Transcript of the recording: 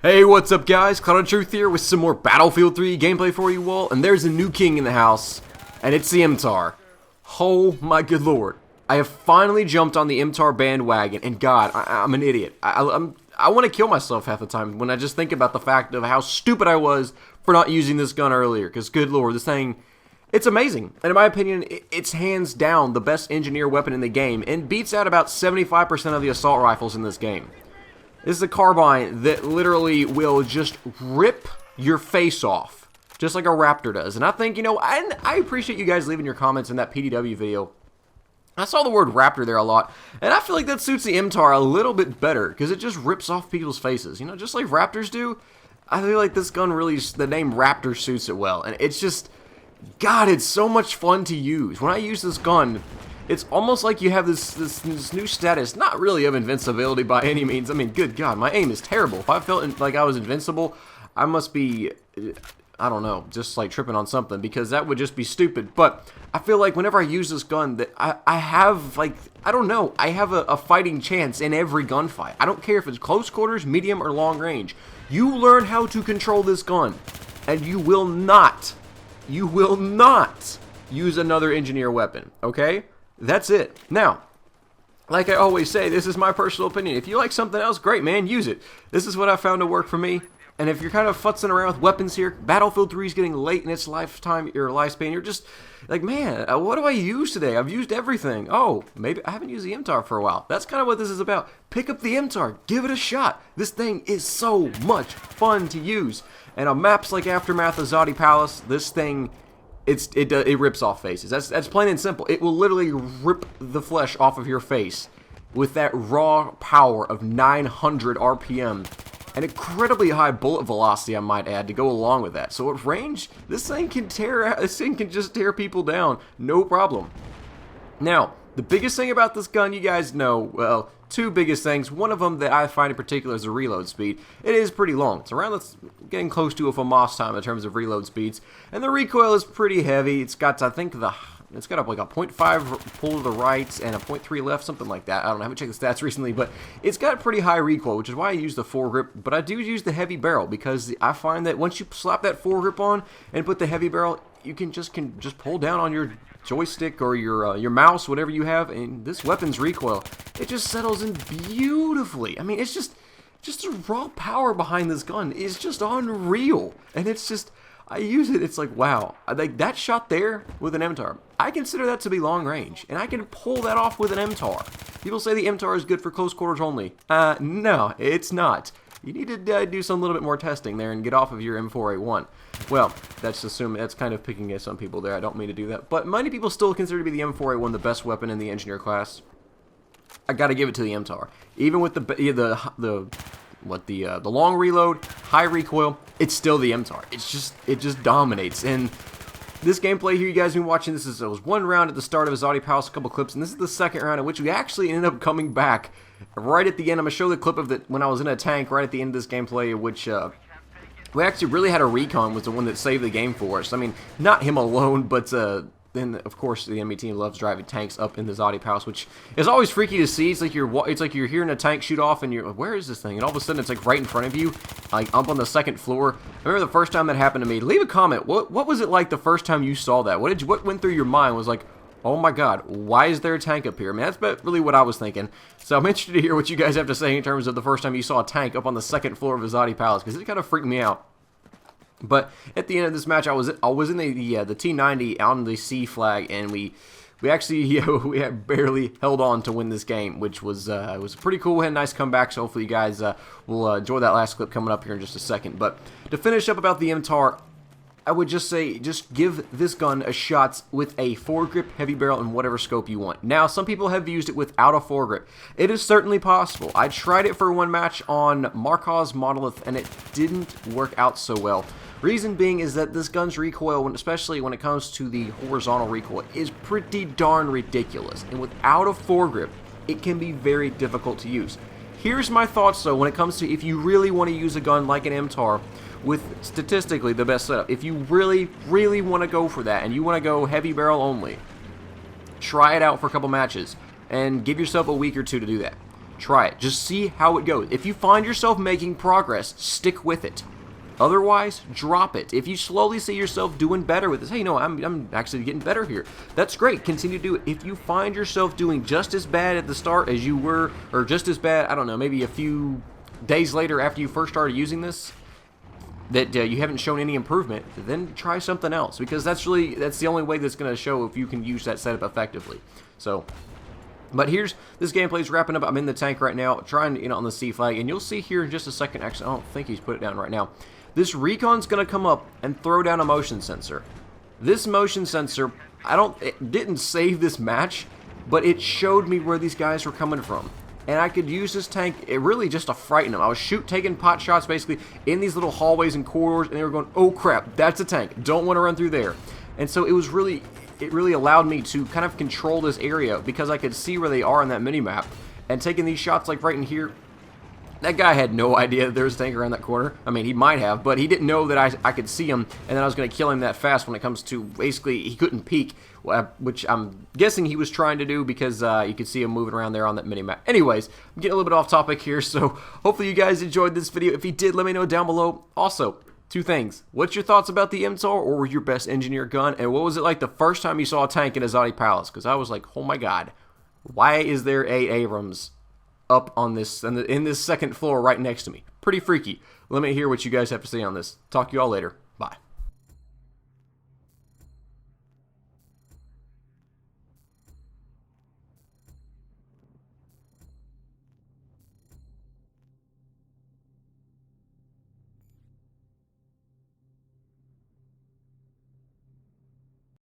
Hey, what's up guys? Cloud of Truth here with some more Battlefield 3 gameplay for you all, and there's a new king in the house, and it's the MTAR. Oh my good lord. I have finally jumped on the MTAR bandwagon, and god, I'm an idiot. I want to kill myself half the time when I just think about the fact of how stupid I was for not using this gun earlier, because good lord, this thing, it's amazing. And in my opinion, it's hands down the best engineer weapon in the game, and beats out about 75% of the assault rifles in this game. This is a carbine that literally will just rip your face off, just like a Raptor does. And I think, you know, I appreciate you guys leaving your comments in that PDW video. I saw the word Raptor there a lot, and I feel like that suits the MTAR a little bit better, because it just rips off people's faces. You know, just like Raptors do, I feel like this gun really, the name Raptor suits it well. And it's just, god, it's so much fun to use. When I use this gun, it's almost like you have this new status, not really of invincibility by any means. I mean, good god, my aim is terrible. If I felt like I was invincible, I must be, I don't know, just like tripping on something, because that would just be stupid. But I feel like whenever I use this gun, that I have, like, I don't know, I have a fighting chance in every gunfight. I don't care if it's close quarters, medium, or long range. You learn how to control this gun, and you will not use another engineer weapon, okay? That's it. Now, like I always say, this is my personal opinion. If you like something else, great, man, use it. This is what I found to work for me. And if you're kind of futzing around with weapons here, Battlefield 3 is getting late in its lifetime, your lifespan. You're just like, man, what do I use today? I've used everything. Oh, maybe I haven't used the MTAR for a while. That's kind of what this is about. Pick up the MTAR. Give it a shot. This thing is so much fun to use. And on maps like Aftermath of Zodi Palace, this thing, it rips off faces. That's plain and simple. It will literally rip the flesh off of your face with that raw power of 900 RPM and incredibly high bullet velocity, I might add, to go along with that. So at range, this thing can just tear people down, no problem. Now, the biggest thing about this gun, you guys know, well, two biggest things. One of them that I find in particular is the reload speed. It is pretty long. It's around, getting close to a FAMAS time in terms of reload speeds. And the recoil is pretty heavy. It's got, I think, it's got like a 0.5 pull to the right and a 0.3 left, something like that. I don't know, I haven't checked the stats recently, but it's got pretty high recoil, which is why I use the foregrip. But I do use the heavy barrel, because I find that once you slap that foregrip on and put the heavy barrel, you can just pull down on your joystick or your mouse, whatever you have, and this weapon's recoil, it just settles in beautifully. I mean, it's just the raw power behind this gun is just unreal, and it's just, I use it, it's like, wow, like that shot there with an MTAR, I consider that to be long range, and I can pull that off with an MTAR. People say the MTAR is good for close quarters only. No, it's not. You need to do some little bit more testing there and get off of your M4A1. Well, that's kind of picking at some people there. I don't mean to do that, but many people still consider to be the M4A1 the best weapon in the engineer class. I got to give it to the MTAR. Even with the long reload, high recoil, it's still the MTAR. It just dominates. And this gameplay here, you guys have been watching, it was one round at the start of Zodi Palace, a couple clips, and this is the second round in which we actually ended up coming back right at the end. I'm going to show the clip of when I was in a tank right at the end of this gameplay, which we actually really had a recon, was the one that saved the game for us. I mean, not him alone, but then of course the enemy team loves driving tanks up in the Zodi Palace, which is always freaky to see. It's like you're hearing a tank shoot off, and you're like, where is this thing? And all of a sudden it's like right in front of you, like up on the second floor. I remember the first time that happened to me. Leave a comment. What was it like the first time you saw that? What went through your mind? Was like, oh my god, why is there a tank up here? I mean, that's really what I was thinking. So I'm interested to hear what you guys have to say in terms of the first time you saw a tank up on the second floor of Zodi Palace, because it kind of freaked me out. But at the end of this match, I was in the T-90 on the C flag, and we actually we had barely held on to win this game, which was pretty cool. We had a nice comeback, so hopefully you guys will enjoy that last clip coming up here in just a second. But to finish up about the MTAR, I would just say, just give this gun a shot with a foregrip, heavy barrel, and whatever scope you want. Now, some people have used it without a foregrip. It is certainly possible. I tried it for one match on Markov's Monolith, and it didn't work out so well. Reason being is that this gun's recoil, especially when it comes to the horizontal recoil, is pretty darn ridiculous. And without a foregrip, it can be very difficult to use. Here's my thoughts, though, when it comes to if you really want to use a gun like an MTAR with statistically the best setup. If you really, really want to go for that and you want to go heavy barrel only, try it out for a couple matches and give yourself a week or two to do that. Try it. Just see how it goes. If you find yourself making progress, stick with it. Otherwise, drop it. If you slowly see yourself doing better with this, hey, I'm actually getting better here. That's great. Continue to do it. If you find yourself doing just as bad at the start as you were, or just as bad, I don't know, maybe a few days later after you first started using this, that you haven't shown any improvement, then try something else, because that's the only way that's going to show if you can use that setup effectively. So, but here's this gameplay's wrapping up. I'm in the tank right now, trying on the C flag, and you'll see here in just a second. Actually, I don't think he's put it down right now. This recon's going to come up and throw down a motion sensor. This motion sensor, it didn't save this match, but it showed me where these guys were coming from. And I could use this tank, really just to frighten them. I was taking pot shots basically in these little hallways and corridors, and they were going, oh crap, that's a tank, don't want to run through there. And so it really allowed me to kind of control this area, because I could see where they are on that mini-map. And taking these shots like right in here, that guy had no idea that there was a tank around that corner. I mean, he might have, but he didn't know that I could see him, and then I was going to kill him that fast when it comes to, basically, he couldn't peek, which I'm guessing he was trying to do, because you could see him moving around there on that mini-map. Anyways, I'm getting a little bit off topic here, so hopefully you guys enjoyed this video. If you did, let me know down below. Also, two things. What's your thoughts about the MTAR, or your best engineered gun? And what was it like the first time you saw a tank in Azadi Palace? Because I was like, oh my god, why is there a Abrams up on this, in this second floor right next to me? Pretty freaky. Let me hear what you guys have to say on this. Talk to you all later.